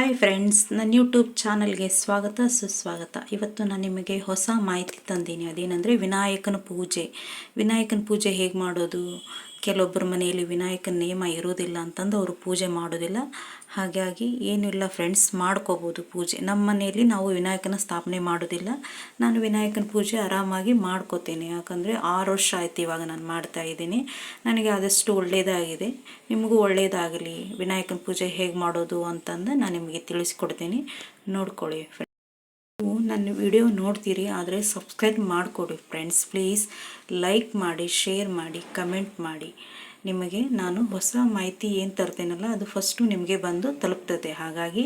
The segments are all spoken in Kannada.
ಹಾಯ್ ಫ್ರೆಂಡ್ಸ್, ನನ್ನ ಯೂಟ್ಯೂಬ್ ಚಾನಲ್ಗೆ ಸ್ವಾಗತ ಸುಸ್ವಾಗತ. ಇವತ್ತು ನಾನು ನಿಮಗೆ ಹೊಸ ಮಾಹಿತಿ ತಂದೀನಿ. ಅದೇನೆಂದರೆ ವಿನಾಯಕನ ಪೂಜೆ ಹೇಗೆ ಮಾಡೋದು. ಕೆಲವೊಬ್ಬರ ಮನೆಯಲ್ಲಿ ವಿನಾಯಕನ ನೇಮ ಇರೋದಿಲ್ಲ ಅಂತಂದು ಅವರು ಪೂಜೆ ಮಾಡೋದಿಲ್ಲ. ಹಾಗಾಗಿ ಏನಿಲ್ಲ ಫ್ರೆಂಡ್ಸ್, ಮಾಡ್ಕೋಬೋದು ಪೂಜೆ. ನಮ್ಮ ಮನೆಯಲ್ಲಿ ನಾವು ವಿನಾಯಕನ ಸ್ಥಾಪನೆ ಮಾಡೋದಿಲ್ಲ. ನಾನು ವಿನಾಯಕನ ಪೂಜೆ ಆರಾಮಾಗಿ ಮಾಡ್ಕೋತೇನೆ. ಯಾಕಂದರೆ 6 ವರ್ಷ ಆಯ್ತು ಇವಾಗ ನಾನು ಮಾಡ್ತಾ ಇದ್ದೀನಿ. ನನಗೆ ಆದಷ್ಟು ಒಳ್ಳೆಯದಾಗಿದೆ. ನಿಮಗೂ ಒಳ್ಳೆಯದಾಗಲಿ. ವಿನಾಯಕನ ಪೂಜೆ ಹೇಗೆ ಮಾಡೋದು ಅಂತಂದು ನಾನು ನಿಮಗೆ ತಿಳಿಸ್ಕೊಡ್ತೀನಿ, ನೋಡ್ಕೊಳ್ಳಿ. ನೀವು ನನ್ನ ವಿಡಿಯೋ ನೋಡ್ತೀರಿ, ಆದರೆ ಸಬ್ಸ್ಕ್ರೈಬ್ ಮಾಡಿಕೊಡಿ ಫ್ರೆಂಡ್ಸ್. ಪ್ಲೀಸ್ ಲೈಕ್ ಮಾಡಿ, ಶೇರ್ ಮಾಡಿ, ಕಮೆಂಟ್ ಮಾಡಿ. ನಿಮಗೆ ನಾನು ಹೊಸ ಮಾಹಿತಿ ಏನು ತರ್ತೇನಲ್ಲ ಅದು ಫಸ್ಟು ನಿಮಗೆ ಬಂದು ತಲುಪ್ತದೆ. ಹಾಗಾಗಿ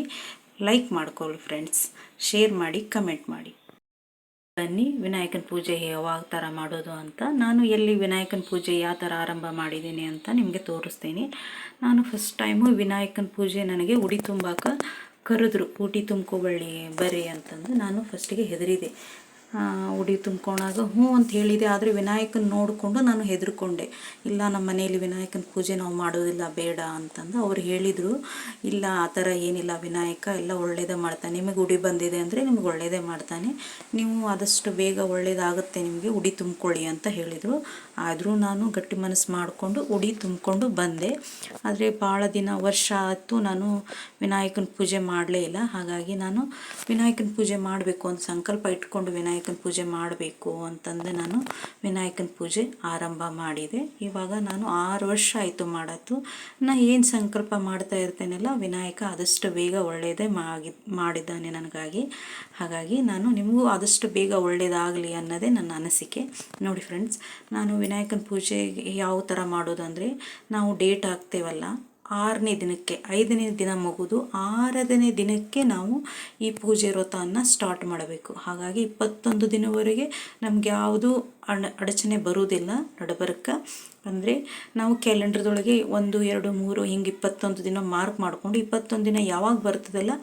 ಲೈಕ್ ಮಾಡ್ಕೊಳ್ಳಿ ಫ್ರೆಂಡ್ಸ್, ಶೇರ್ ಮಾಡಿ, ಕಮೆಂಟ್ ಮಾಡಿ. ಬನ್ನಿ, ವಿನಾಯಕನ ಪೂಜೆ ಯಾವಾಗ ಥರ ಮಾಡೋದು ಅಂತ ನಾನು ಎಲ್ಲಿ ವಿನಾಯಕನ ಪೂಜೆ ಯಾವ ಥರ ಆರಂಭ ಮಾಡಿದ್ದೀನಿ ಅಂತ ನಿಮಗೆ ತೋರಿಸ್ತೀನಿ. ನಾನು ಫಸ್ಟ್ ಟೈಮು ವಿನಾಯಕನ ಪೂಜೆ ನನಗೆ ಉಡಿ ತುಂಬಾಕ ಕರೆದ್ರು. ಉಡಿ ತುಂಬ್ಕೊಬಳ್ಳಿ ಬರ್ರಿ ಅಂತಂದು ನಾನು ಫಸ್ಟಿಗೆ ಹೆದರಿದೆ. ಉಡಿ ತುಂಬ್ಕೊಳಾಗ ಹ್ಞೂ ಅಂತ ಹೇಳಿದೆ. ಆದರೆ ವಿನಾಯಕನ ನೋಡಿಕೊಂಡು ನಾನು ಹೆದರ್ಕೊಂಡೆ. ಇಲ್ಲ, ನಮ್ಮ ಮನೆಯಲ್ಲಿ ವಿನಾಯಕನ ಪೂಜೆ ನಾವು ಮಾಡೋದಿಲ್ಲ, ಬೇಡ ಅಂತಂದು ಅವ್ರು ಹೇಳಿದರು. ಇಲ್ಲ, ಆ ಥರ ಏನಿಲ್ಲ, ವಿನಾಯಕ ಎಲ್ಲ ಒಳ್ಳೇದೇ ಮಾಡ್ತಾನೆ. ನಿಮಗೆ ಉಡಿ ಬಂದಿದೆ ಅಂದರೆ ನಿಮಗೆ ಒಳ್ಳೇದೇ ಮಾಡ್ತಾನೆ. ನೀವು ಆದಷ್ಟು ಬೇಗ ಒಳ್ಳೇದಾಗುತ್ತೆ, ನಿಮಗೆ ಉಡಿ ತುಂಬ್ಕೊಳ್ಳಿ ಅಂತ ಹೇಳಿದರು. ಆದರೂ ನಾನು ಗಟ್ಟಿ ಮನಸ್ಸು ಮಾಡಿಕೊಂಡು ಉಡಿ ತುಂಬಿಕೊಂಡು ಬಂದೆ. ಆದರೆ ಭಾಳ ವರ್ಷ ಆಯಿತು ನಾನು ವಿನಾಯಕನ ಪೂಜೆ ಮಾಡಲೇ ಇಲ್ಲ. ಹಾಗಾಗಿ ನಾನು ವಿನಾಯಕನ ಪೂಜೆ ಮಾಡಬೇಕು ಅಂತ ಸಂಕಲ್ಪ ಇಟ್ಕೊಂಡು ವಿನಾಯಕನ ಪೂಜೆ ಮಾಡಬೇಕು ಅಂತಂದು ನಾನು ವಿನಾಯಕನ ಪೂಜೆ ಆರಂಭ ಮಾಡಿದೆ. ಇವಾಗ ನಾನು 6 ವರ್ಷ ಆಯಿತು ಮಾಡತ್ತು. ನಾನು ಏನು ಸಂಕಲ್ಪ ಮಾಡ್ತಾ ಇರ್ತೇನಲ್ಲ, ವಿನಾಯಕ ಆದಷ್ಟು ಬೇಗ ಒಳ್ಳೆಯದೇ ಮಾಡಿದ್ದಾನೆ ನನಗಾಗಿ. ಹಾಗಾಗಿ ನಾನು ನಿಮಗೂ ಆದಷ್ಟು ಬೇಗ ಒಳ್ಳೆಯದಾಗಲಿ ಅನ್ನೋದೇ ನನ್ನ ಅನಿಸಿಕೆ. ನೋಡಿ ಫ್ರೆಂಡ್ಸ್, ನಾನು ವಿನಾಯಕನ ಪೂಜೆ ಯಾವ ಥರ ಮಾಡೋದು ಅಂದರೆ, ನಾವು ಡೇಟ್ ಹಾಕ್ತೇವಲ್ಲ, 6ನೇ ದಿನಕ್ಕೆ 5ನೇ ದಿನ ಮುಗಿದು 6ನೇ ದಿನಕ್ಕೆ ನಾವು ಈ ಪೂಜೆ ವ್ರತವನ್ನು ಸ್ಟಾರ್ಟ್ ಮಾಡಬೇಕು. ಹಾಗಾಗಿ 21 ದಿನವರೆಗೆ ನಮ್ಗೆ ಯಾವುದೂ ಅಡಚಣೆ ಬರುವುದಿಲ್ಲ. ನಡಬರ್ಕ ಅಂದರೆ ನಾವು ಕ್ಯಾಲೆಂಡರ್ದೊಳಗೆ 1, 2, 3 ಹಿಂಗೆ 21 ದಿನ ಮಾರ್ಕ್ ಮಾಡಿಕೊಂಡು 21 ದಿನ ಯಾವಾಗ ಬರ್ತದಲ್ಲ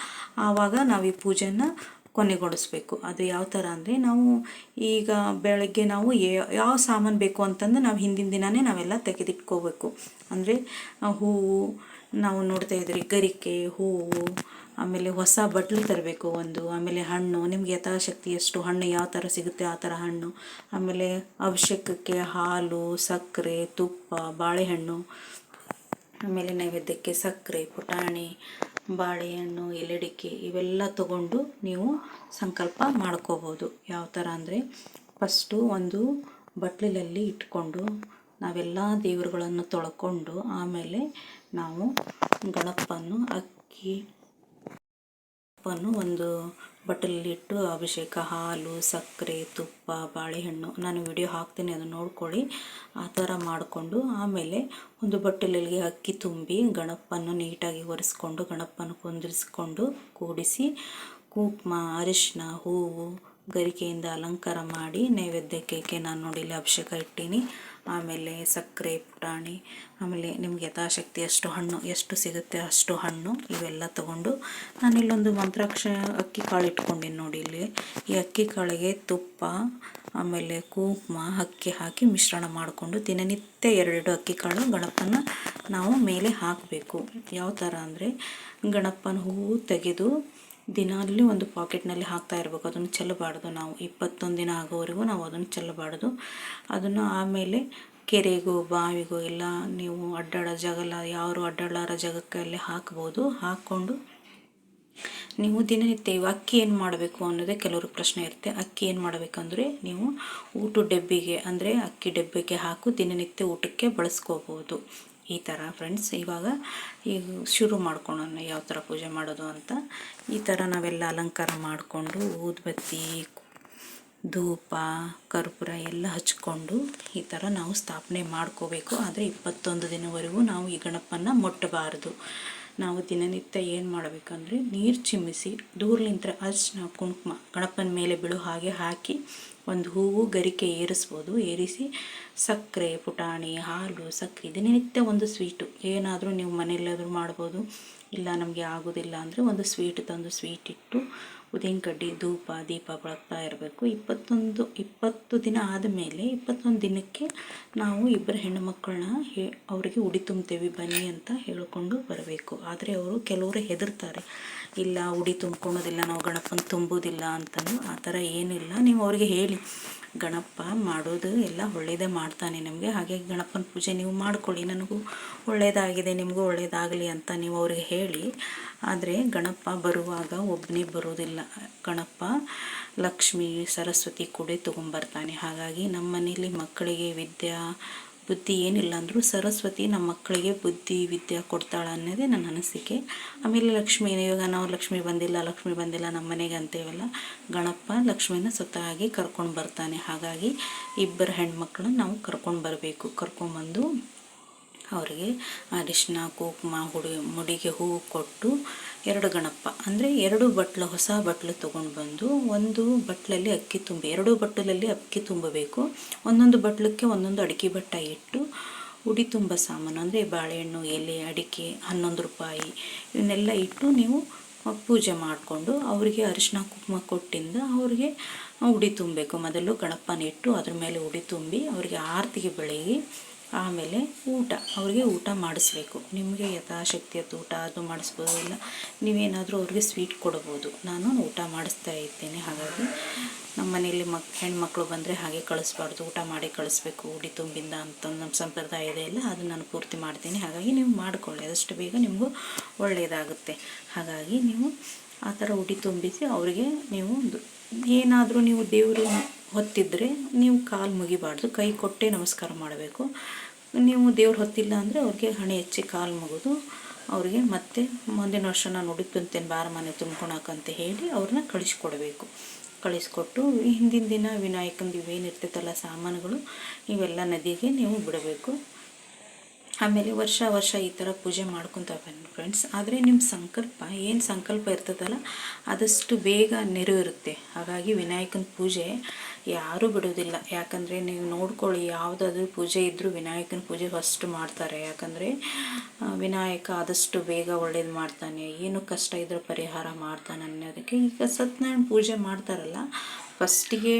ಆವಾಗ ನಾವು ಈ ಪೂಜೆಯನ್ನು ಕೊನೆಗೊಳಿಸ್ಬೇಕು. ಅದು ಯಾವ ಥರ ಅಂದರೆ, ನಾವು ಈಗ ಬೆಳಗ್ಗೆ ನಾವು ಯಾವ ಸಾಮಾನು ಬೇಕು ಅಂತಂದು ನಾವು ಹಿಂದಿನ ದಿನವೇ ನಾವೆಲ್ಲ ತೆಗೆದಿಟ್ಕೋಬೇಕು. ಅಂದರೆ ಹೂವು, ನಾವು ನೋಡ್ತಾ ಇದ್ರಿ ಗರಿಕೆ, ಹೂವು, ಆಮೇಲೆ ಹೊಸ ಬಟ್ಲು ತರಬೇಕು ಒಂದು, ಆಮೇಲೆ ಹಣ್ಣು, ನಿಮ್ಗೆ ಯಥಾಶಕ್ತಿ ಎಷ್ಟು ಹಣ್ಣು ಯಾವ ಥರ ಸಿಗುತ್ತೆ ಆ ಥರ ಹಣ್ಣು, ಆಮೇಲೆ ಅಭಿಷೇಕಕ್ಕೆ ಹಾಲು, ಸಕ್ಕರೆ, ತುಪ್ಪ, ಬಾಳೆಹಣ್ಣು, ಆಮೇಲೆ ನೈವೇದ್ಯಕ್ಕೆ ಸಕ್ಕರೆ, ಪುಟಾಣಿ, ಬಾಳೆಹಣ್ಣು, ಎಲೆಡಿಕೆ ಇವೆಲ್ಲ ತಗೊಂಡು ನೀವು ಸಂಕಲ್ಪ ಮಾಡ್ಕೋಬೋದು. ಯಾವ ಥರ ಅಂದರೆ, ಫಸ್ಟು ಒಂದು ಬಟ್ಲಲ್ಲಿ ಇಟ್ಕೊಂಡು ನಾವೆಲ್ಲ ದೇವರುಗಳನ್ನು ತೊಳ್ಕೊಂಡು ಆಮೇಲೆ ನಾವು ಗಣಪನ್ನು ಒಂದು ಬಟ್ಟಲಲ್ಲಿಟ್ಟು ಅಭಿಷೇಕ, ಹಾಲು, ಸಕ್ಕರೆ, ತುಪ್ಪ, ಬಾಳೆಹಣ್ಣು, ನಾನು ವಿಡಿಯೋ ಹಾಕ್ತೀನಿ, ಅದನ್ನು ನೋಡ್ಕೊಳ್ಳಿ. ಆ ಥರ ಮಾಡಿಕೊಂಡು ಆಮೇಲೆ ಒಂದು ಬಟ್ಟಲಲ್ಲಿ ಅಕ್ಕಿ ತುಂಬಿ ಗಣಪನ್ನು ನೀಟಾಗಿ ಒರೆಸ್ಕೊಂಡು ಗಣಪನ ಕುಂದಿರಿಸ್ಕೊಂಡು ಕೂಡಿಸಿ ಕುಂಕುಮ, ಅರಿಶಿನ, ಹೂವು, ಗರಿಕೆಯಿಂದ ಅಲಂಕಾರ ಮಾಡಿ ನೈವೇದ್ಯಕ್ಕೆ ನಾನು ನೋಡಿ ಇಲ್ಲಿ ಅಭಿಷೇಕ ಇಟ್ಟೀನಿ. ಆಮೇಲೆ ಸಕ್ಕರೆ, ಪುಟಾಣಿ, ಆಮೇಲೆ ನಿಮ್ಗೆ ಯಥಾಶಕ್ತಿ ಅಷ್ಟು ಹಣ್ಣು ಎಷ್ಟು ಸಿಗುತ್ತೆ ಅಷ್ಟು ಹಣ್ಣು ಇವೆಲ್ಲ ತೊಗೊಂಡು ನಾನಿಲ್ಲೊಂದು ಮಂತ್ರಾಕ್ಷ ಅಕ್ಕಿ ಕಾಳು ಇಟ್ಕೊಂಡಿನಿ ನೋಡಿ. ಇಲ್ಲಿ ಈ ಅಕ್ಕಿ ಕಾಳಿಗೆ ತುಪ್ಪ, ಆಮೇಲೆ ಕುಂಕುಮ, ಅಕ್ಕಿ ಹಾಕಿ ಮಿಶ್ರಣ ಮಾಡಿಕೊಂಡು ದಿನನಿತ್ಯ 2 ಅಕ್ಕಿ ಕಾಳು ಗಣಪನ ನಾವು ಮೇಲೆ ಹಾಕಬೇಕು. ಯಾವ ಥರ ಅಂದರೆ, ಗಣಪನ ಹೂವು ತೆಗೆದು ದಿನಾಲಿ ಒಂದು ಪಾಕೆಟ್ನಲ್ಲಿ ಹಾಕ್ತಾ ಇರಬೇಕು. ಅದನ್ನು ಚೆಲ್ಲಬಾರ್ದು. ನಾವು 21 ದಿನ ಆಗೋವರೆಗೂ ನಾವು ಅದನ್ನು ಚೆಲ್ಲಬಾರ್ದು. ಅದನ್ನು ಆಮೇಲೆ ಕೆರೆಗೂ ಬಾವಿಗೂ ಎಲ್ಲ ನೀವು ಅಡ್ಡಾಡೋ ಜಾಗಲ್ಲ, ಯಾರು ಅಡ್ಡಾಡಲಾರ ಜಾಗಕ್ಕೆ ಅಲ್ಲಿ ಹಾಕ್ಬೋದು. ಹಾಕ್ಕೊಂಡು ನೀವು ದಿನನಿತ್ಯ ಅಕ್ಕಿ ಏನು ಮಾಡಬೇಕು ಅನ್ನೋದೇ ಕೆಲವ್ರಿಗೆ ಪ್ರಶ್ನೆ ಇರುತ್ತೆ. ಅಕ್ಕಿ ಏನು ಮಾಡಬೇಕಂದ್ರೆ, ನೀವು ಊಟದ ಡಬ್ಬಿಗೆ ಅಂದರೆ ಅಕ್ಕಿ ಡಬ್ಬಿಗೆ ಹಾಕು ದಿನನಿತ್ಯ ಊಟಕ್ಕೆ ಬಳಸ್ಕೋಬೋದು. ಈ ಥರ ಫ್ರೆಂಡ್ಸ್, ಇವಾಗ ಈಗ ಶುರು ಮಾಡ್ಕೊಳ್ಳೋಣ ಯಾವ ಥರ ಪೂಜೆ ಮಾಡೋದು ಅಂತ. ಈ ಥರ ನಾವೆಲ್ಲ ಅಲಂಕಾರ ಮಾಡಿಕೊಂಡು ಊದುಬತ್ತಿ, ಧೂಪ, ಕರ್ಪೂರ ಎಲ್ಲ ಹಚ್ಕೊಂಡು ಈ ಥರ ನಾವು ಸ್ಥಾಪನೆ ಮಾಡ್ಕೋಬೇಕು. ಆದರೆ 21 ದಿನವರೆಗೂ ನಾವು ಈ ಗಣಪನ ಮುಟ್ಟಬಾರ್ದು. ನಾವು ದಿನನಿತ್ಯ ಏನು ಮಾಡಬೇಕಂದ್ರೆ, ನೀರು ಚಿಮ್ಮಿಸಿ ದೂರ್ಲಿಂತ್ರ ಅರಿಶಿನ, ಕುಂಕುಮ ಗಣಪನ ಮೇಲೆ ಬೀಳೋ ಹಾಗೆ ಹಾಕಿ ಒಂದು ಹೂವು, ಗರಿಕೆ ಏರಿಸ್ಬೋದು. ಏರಿಸಿ ಸಕ್ಕರೆ, ಪುಟಾಣಿ, ಹಾಲು, ಸಕ್ಕರೆ ದಿನನಿತ್ಯ ಒಂದು ಸ್ವೀಟು ಏನಾದರೂ ನೀವು ಮನೆಯಲ್ಲಾದರೂ ಮಾಡ್ಬೋದು. ಇಲ್ಲ ನಮಗೆ ಆಗೋದಿಲ್ಲ ಅಂದರೆ ಒಂದು ಸ್ವೀಟ್ ತಂದು ಸ್ವೀಟ್ ಇಟ್ಟು ಉದಿನ ಕಡ್ಡಿ ಧೂಪ ದೀಪ ಬೆಳಗ್ತಾ ಇರಬೇಕು. 20 ದಿನ ಆದಮೇಲೆ 21 ದಿನಕ್ಕೆ ನಾವು ಇಬ್ಬರು ಹೆಣ್ಣು ಮಕ್ಕಳನ್ನ ಅವರಿಗೆ ಉಡಿ ತುಂಬ್ತೇವೆ ಬನ್ನಿ ಅಂತ ಹೇಳಿಕೊಂಡು ಬರಬೇಕು. ಆದರೆ ಕೆಲವರು ಹೆದರ್ತಾರೆ, ಇಲ್ಲ ಉಡಿ ತುಂಬ್ಕೊಳೋದಿಲ್ಲ, ನಾವು ಗಣಪನ ತುಂಬೋದಿಲ್ಲ ಅಂತಂದು. ಆ ಥರ ಏನಿಲ್ಲ, ನೀವು ಅವರಿಗೆ ಹೇಳಿ ಗಣಪ ಮಾಡೋದು ಎಲ್ಲ ಒಳ್ಳೆಯದೇ ಮಾಡ್ತಾನೆ ನಮಗೆ, ಹಾಗಾಗಿ ಗಣಪನ ಪೂಜೆ ನೀವು ಮಾಡ್ಕೊಳ್ಳಿ, ನನಗೂ ಒಳ್ಳೆಯದಾಗಿದೆ ನಿಮಗೂ ಒಳ್ಳೆಯದಾಗಲಿ ಅಂತ ನೀವು ಅವ್ರಿಗೆ ಹೇಳಿ. ಆದರೆ ಗಣಪ ಬರುವಾಗ ಒಬ್ಬನೇ ಬರೋದಿಲ್ಲ, ಗಣಪ ಲಕ್ಷ್ಮಿ ಸರಸ್ವತಿ ಕೂಡ ತೊಗೊಂಬರ್ತಾನೆ. ಹಾಗಾಗಿ ನಮ್ಮ ಮನೇಲಿ ಮಕ್ಕಳಿಗೆ ಬುದ್ಧಿ ಏನಿಲ್ಲ ಅಂದರೂ ಸರಸ್ವತಿ ನಮ್ಮ ಮಕ್ಕಳಿಗೆ ಬುದ್ಧಿ ವಿದ್ಯೆ ಕೊಡ್ತಾಳೆ ಅನ್ನೋದೇ ನನ್ನ ಅನಿಸಿಕೆ. ಆಮೇಲೆ ಲಕ್ಷ್ಮಿ, ಇವಾಗ ನಾವು ಲಕ್ಷ್ಮಿ ಬಂದಿಲ್ಲ ನಮ್ಮ ಮನೆಗೆ ಅಂತೇವಲ್ಲ, ಗಣಪ ಲಕ್ಷ್ಮಿನ ಸ್ವತಃ ಕರ್ಕೊಂಡು ಬರ್ತಾನೆ. ಹಾಗಾಗಿ ಇಬ್ಬರು ಹೆಣ್ಮಕ್ಳನ್ನ ನಾವು ಕರ್ಕೊಂಡು ಬರಬೇಕು. ಕರ್ಕೊಂಬಂದು ಅವರಿಗೆ ಅರಿಶಿನ ಕುಂಕುಮ ಮುಡಿಗೆ ಹೂವು ಕೊಟ್ಟು 2 ಗಣಪ ಅಂದರೆ 2 ಬಟ್ಲು ಹೊಸ ಬಟ್ಲು ತೊಗೊಂಡು ಬಂದು ಒಂದು ಬಟ್ಲಲ್ಲಿ ಅಕ್ಕಿ ತುಂಬಿ 2 ಬಟ್ಟಲಲ್ಲಿ ಅಕ್ಕಿ ತುಂಬಬೇಕು. ಒಂದೊಂದು ಬಟ್ಲಕ್ಕೆ ಒಂದೊಂದು ಅಡಿಕೆ ಬಟ್ಟ ಇಟ್ಟು ಉಡಿ ತುಂಬ ಸಾಮಾನು ಅಂದರೆ ಬಾಳೆಹಣ್ಣು, ಎಲೆ, ಅಡಿಕೆ, 11 ರೂಪಾಯಿ ಇವನ್ನೆಲ್ಲ ಇಟ್ಟು ನೀವು ಪೂಜೆ ಮಾಡಿಕೊಂಡು ಅವರಿಗೆ ಅರಿಶಿನ ಕುಂಕುಮ ಕೊಟ್ಟಿಂದ ಅವ್ರಿಗೆ ಉಡಿ ತುಂಬಬೇಕು. ಮೊದಲು ಗಣಪನ ಇಟ್ಟು ಅದ್ರ ಮೇಲೆ ಉಡಿ ತುಂಬಿ ಅವರಿಗೆ ಆರತಿಗೆ ಬೆಳಗಿ ಆಮೇಲೆ ಅವ್ರಿಗೆ ಊಟ ಮಾಡಿಸ್ಬೇಕು. ನಿಮಗೆ ಯಥಾಶಕ್ತಿ ಊಟ ಅದು ಮಾಡಿಸ್ಬೋದು, ಇಲ್ಲ ನೀವೇನಾದರೂ ಅವ್ರಿಗೆ ಸ್ವೀಟ್ ಕೊಡ್ಬೋದು. ನಾನು ಊಟ ಮಾಡಿಸ್ತಾ ಇದ್ದೇನೆ. ಹಾಗಾಗಿ ನಮ್ಮ ಮನೆಯಲ್ಲಿ ಹೆಣ್ಮಕ್ಳು ಬಂದರೆ ಹಾಗೆ ಕಳಿಸ್ಬಾರ್ದು, ಊಟ ಮಾಡಿ ಕಳಿಸ್ಬೇಕು ಉಡಿ ತುಂಬಿಂದ ಅಂತ ನಮ್ಮ ಸಂಪ್ರದಾಯ ಇದೆ ಇಲ್ಲ, ಅದು ನಾನು ಪೂರ್ತಿ ಮಾಡ್ತೀನಿ. ಹಾಗಾಗಿ ನೀವು ಮಾಡಿಕೊಳ್ಳಿ, ಆದಷ್ಟು ಬೇಗ ನಿಮಗೂ ಒಳ್ಳೆಯದಾಗುತ್ತೆ. ಹಾಗಾಗಿ ನೀವು ಆ ಥರ ಉಡಿ ತುಂಬಿಸಿ ಅವರಿಗೆ ನೀವು ಏನಾದರೂ ನೀವು ದೇವರು ಹೊತ್ತಿದ್ರೆ ನೀವು ಕಾಲು ಮುಗಿಬಾರ್ದು, ಕೈ ಕೊಟ್ಟೆ ನಮಸ್ಕಾರ ಮಾಡಬೇಕು. ನೀವು ದೇವ್ರು ಹೊತ್ತಿಲ್ಲ ಅಂದರೆ ಅವ್ರಿಗೆ ಹಣೆ ಹೆಚ್ಚಿ ಕಾಲು ಮುಗಿದು ಅವ್ರಿಗೆ ಮತ್ತೆ ಮುಂದಿನ ವರ್ಷ ನಾನು ಉಡಿ ತುಂಬ್ತೇನೆ ಬಾರ ಮನೆ ತುಂಬ್ಕೊಳಕಂತ ಹೇಳಿ ಅವ್ರನ್ನ ಕಳಿಸ್ಕೊಟ್ಟು ಹಿಂದಿನ ದಿನ ವಿನಾಯಕಂದು ಇವೇನಿರ್ತೈತಲ್ಲ ಸಾಮಾನುಗಳು ಇವೆಲ್ಲ ನದಿಗೆ ನೀವು ಬಿಡಬೇಕು. ಆಮೇಲೆ ವರ್ಷ ಈ ಥರ ಪೂಜೆ ಮಾಡ್ಕೊತ ಬನ್ನಿ ಫ್ರೆಂಡ್ಸ್. ಆದರೆ ನಿಮ್ಮ ಸಂಕಲ್ಪ ಇರ್ತದಲ್ಲ ಆದಷ್ಟು ಬೇಗ ನೆರವೇರುತ್ತೆ. ಹಾಗಾಗಿ ವಿನಾಯಕನ ಪೂಜೆ ಯಾರೂ ಬಿಡೋದಿಲ್ಲ. ಯಾಕಂದರೆ ನೀವು ನೋಡ್ಕೊಳ್ಳಿ, ಯಾವುದಾದ್ರೂ ಪೂಜೆ ಇದ್ದರೂ ವಿನಾಯಕನ ಪೂಜೆ ಫಸ್ಟ್ ಮಾಡ್ತಾರೆ. ಯಾಕಂದರೆ ವಿನಾಯಕ ಆದಷ್ಟು ಬೇಗ ಒಳ್ಳೇದು ಮಾಡ್ತಾನೆ, ಏನು ಕಷ್ಟ ಇದ್ರೂ ಪರಿಹಾರ ಮಾಡ್ತಾನೆ ಅನ್ನೋದಕ್ಕೆ. ಈಗ ಸತ್ಯನಾರಾಯಣ ಪೂಜೆ ಮಾಡ್ತಾರಲ್ಲ, ಫಸ್ಟಿಗೆ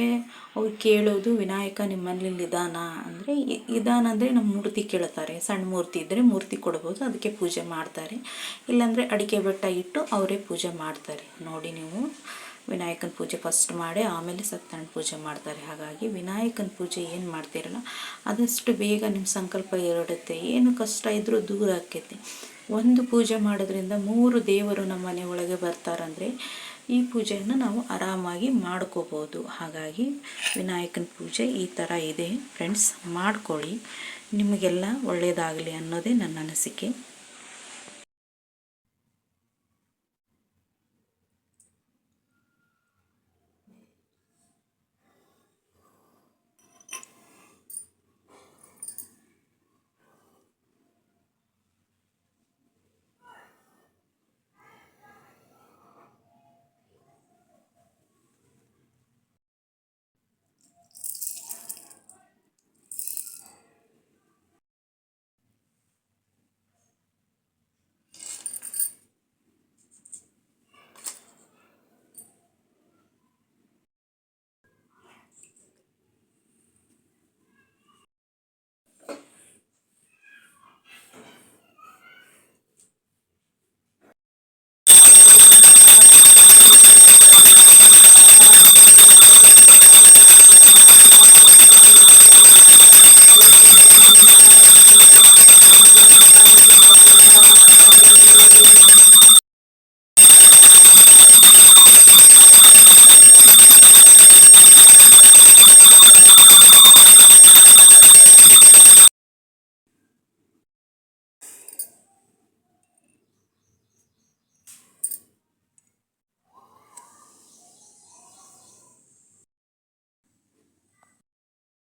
ಅವ್ರು ಕೇಳೋದು ವಿನಾಯಕ ನಿಮ್ಮಲ್ಲಿ ಇದಾನ ಅಂದರೆ, ನಮ್ಮ ಮೂರ್ತಿ ಕೇಳ್ತಾರೆ. ಸಣ್ಣ ಮೂರ್ತಿ ಇದ್ದರೆ ಮೂರ್ತಿ ಕೊಡ್ಬೋದು, ಅದಕ್ಕೆ ಪೂಜೆ ಮಾಡ್ತಾರೆ. ಇಲ್ಲಾಂದರೆ ಅಡಿಕೆ ಬೆಟ್ಟ ಇಟ್ಟು ಅವರೇ ಪೂಜೆ ಮಾಡ್ತಾರೆ. ನೋಡಿ, ನೀವು ವಿನಾಯಕನ ಪೂಜೆ ಫಸ್ಟ್ ಮಾಡಿ ಆಮೇಲೆ ಸತ್ಯನಾರಾಯಣ ಪೂಜೆ ಮಾಡ್ತಾರೆ. ಹಾಗಾಗಿ ವಿನಾಯಕನ ಪೂಜೆ ಏನು ಮಾಡ್ತೀರಲ್ಲ ಆದಷ್ಟು ಬೇಗ ನಿಮ್ಮ ಸಂಕಲ್ಪ ಎರಡುತ್ತೆ, ಏನು ಕಷ್ಟ ಇದ್ದರೂ ದೂರ ಆಕ್ಕೈತಿ. ಒಂದು ಪೂಜೆ ಮಾಡೋದ್ರಿಂದ 3 ದೇವರು ನಮ್ಮ ಮನೆ ಒಳಗೆ ಬರ್ತಾರಂದರೆ ಈ ಪೂಜೆಯನ್ನು ನಾವು ಆರಾಮಾಗಿ ಮಾಡ್ಕೋಬೋದು. ಹಾಗಾಗಿ ವಿನಾಯಕನ ಪೂಜೆ ಈ ಥರ ಇದೆ ಫ್ರೆಂಡ್ಸ್, ಮಾಡ್ಕೊಳ್ಳಿ, ನಿಮಗೆಲ್ಲ ಒಳ್ಳೆಯದಾಗಲಿ ಅನ್ನೋದೇ ನನ್ನ ಅನಿಸಿಕೆ.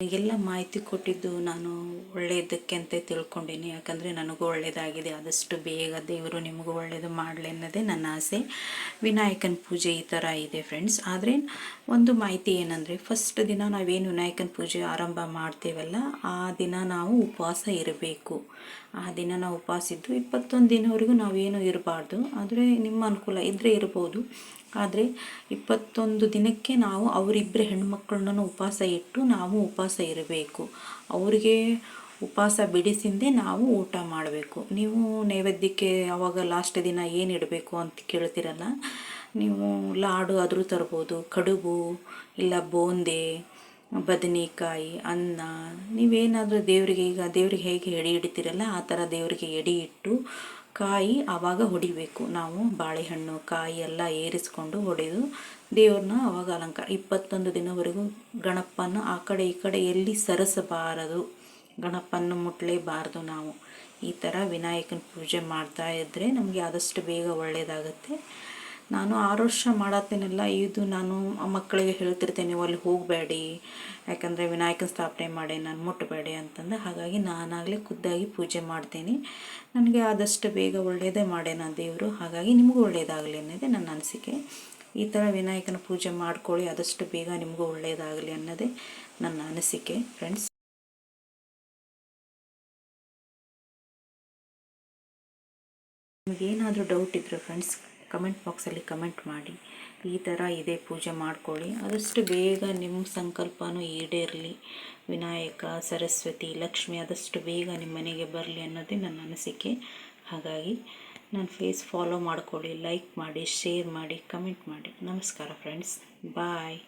ನಿಮಗೆಲ್ಲ ಮಾಹಿತಿ ಕೊಟ್ಟಿದ್ದು ನಾನು ಒಳ್ಳೆಯದಕ್ಕೆ ಅಂತ ತಿಳ್ಕೊಂಡೀನಿ. ಯಾಕಂದರೆ ನನಗೂ ಒಳ್ಳೆಯದಾಗಿದೆ. ಆದಷ್ಟು ಬೇಗ ದೇವರು ನಿಮಗೂ ಒಳ್ಳೆಯದು ಮಾಡಲಿ ಅನ್ನೋದೇ ನನ್ನ ಆಸೆ. ವಿನಾಯಕನ ಪೂಜೆ ಈ ಥರ ಇದೆ ಫ್ರೆಂಡ್ಸ್. ಆದರೆ ಒಂದು ಮಾಹಿತಿ ಏನಂದರೆ, ಫಸ್ಟ್ ದಿನ ನಾವೇನು ವಿನಾಯಕನ ಪೂಜೆ ಆರಂಭ ಮಾಡ್ತೇವಲ್ಲ, ಆ ದಿನ ನಾವು ಉಪವಾಸ ಇರಬೇಕು. ಆ ದಿನ ನಾವು ಉಪವಾಸ ಇದ್ದು 21 ದಿನವರೆಗೂ ನಾವೇನು ಇರಬಾರ್ದು. ಆದರೆ ನಿಮ್ಮ ಅನುಕೂಲ ಇದ್ದರೆ ಇರ್ಬೋದು. ಆದರೆ 21 ದಿನಕ್ಕೆ ನಾವು ಅವರಿಬ್ಬರು ಹೆಣ್ಮಕ್ಳನ್ನ ಉಪವಾಸ ಇಟ್ಟು ನಾವು ಉಪವಾಸ ಇರಬೇಕು. ಅವರಿಗೆ ಉಪವಾಸ ಬಿಡಿಸಿಂದೆ ನಾವು ಊಟ ಮಾಡಬೇಕು. ನೀವು ನೈವೇದ್ಯಕ್ಕೆ ಅವಾಗ ಲಾಸ್ಟ್ ದಿನ ಏನು ಇಡಬೇಕು ಅಂತ ಕೇಳ್ತಿರಲ್ಲ, ನೀವು ಲಾಡು ಆದರೂ ತರ್ಬೋದು, ಕಡುಬು ಇಲ್ಲ ಬೂಂದಿ, ಬದನೆಕಾಯಿ, ಅನ್ನ, ನೀವೇನಾದರೂ ದೇವರಿಗೆ, ಈಗ ದೇವ್ರಿಗೆ ಹೇಗೆ ಎಡೆ ಇಡ್ತೀರಲ್ಲ ಆ ಥರ ದೇವರಿಗೆ ಎಡೆ ಇಟ್ಟು ಕಾಯಿ ಆವಾಗ ಹೊಡಿಬೇಕು. ನಾವು ಬಾಳೆಹಣ್ಣು ಕಾಯಿ ಎಲ್ಲ ಏರಿಸ್ಕೊಂಡು ಹೊಡೆದು ದೇವ್ರನ್ನ ಆವಾಗ ಅಲಂಕಾರ 21 ದಿನವರೆಗೂ ಗಣಪನ ಆ ಕಡೆ ಈ ಕಡೆ ಎಲ್ಲಿ ಸರಿಸಬಾರದು, ಗಣಪನ ಮುಟ್ಲೇಬಾರ್ದು. ನಾವು ಈ ಥರ ವಿನಾಯಕನ ಪೂಜೆ ಮಾಡ್ತಾ ಇದ್ದರೆ ನಮಗೆ ಆದಷ್ಟು ಬೇಗ ಒಳ್ಳೆಯದಾಗತ್ತೆ. ನಾನು 6 ವರ್ಷ ಮಾಡತ್ತೇನೆಲ್ಲ, ಇದು ನಾನು ಮಕ್ಕಳಿಗೆ ಹೇಳ್ತಿರ್ತೇನೆ, ನೀವು ಅಲ್ಲಿ ಹೋಗಬೇಡಿ, ಯಾಕಂದರೆ ವಿನಾಯಕನ ಸ್ಥಾಪನೆ ಮಾಡಿ ನಾನು ಮುಟ್ಟಬೇಡಿ ಅಂತಂದು. ಹಾಗಾಗಿ ನಾನಾಗಲೇ ಖುದ್ದಾಗಿ ಪೂಜೆ ಮಾಡ್ತೀನಿ. ನನಗೆ ಆದಷ್ಟು ಬೇಗ ಒಳ್ಳೆಯದೇ ಮಾಡೇನ ದೇವರು. ಹಾಗಾಗಿ ನಿಮಗೂ ಒಳ್ಳೆಯದಾಗಲಿ ಅನ್ನೋದೇ ನನ್ನ ಅನಿಸಿಕೆ. ಈ ಥರ ವಿನಾಯಕನ ಪೂಜೆ ಮಾಡ್ಕೊಳ್ಳಿ, ಆದಷ್ಟು ಬೇಗ ನಿಮಗೂ ಒಳ್ಳೆಯದಾಗಲಿ ಅನ್ನೋದೇ ನನ್ನ ಅನಿಸಿಕೆ ಫ್ರೆಂಡ್ಸ್. ನಿಮಗೇನಾದರೂ ಡೌಟ್ ಇದ್ದರೆ ಫ್ರೆಂಡ್ಸ್ ಕಮೆಂಟ್ ಬಾಕ್ಸಲ್ಲಿ ಕಮೆಂಟ್ ಮಾಡಿ. ಈ ಥರ ಇದೇ ಪೂಜೆ ಮಾಡ್ಕೊಳ್ಳಿ, ಆದಷ್ಟು ಬೇಗ ನಿಮ್ಮ ಸಂಕಲ್ಪನೂ ಈಡೇರಲಿ. ವಿನಾಯಕ, ಸರಸ್ವತಿ, ಲಕ್ಷ್ಮಿ ಆದಷ್ಟು ಬೇಗ ನಿಮ್ಮ ಮನೆಗೆ ಬರಲಿ ಅನ್ನೋದೇ ನನ್ನ ಅನಿಸಿಕೆ. ಹಾಗಾಗಿ ನನ್ನ ಫೇಸ್ ಫಾಲೋ ಮಾಡ್ಕೊಳ್ಳಿ, ಲೈಕ್ ಮಾಡಿ, ಶೇರ್ ಮಾಡಿ, ಕಮೆಂಟ್ ಮಾಡಿ. ನಮಸ್ಕಾರ ಫ್ರೆಂಡ್ಸ್, ಬಾಯ್.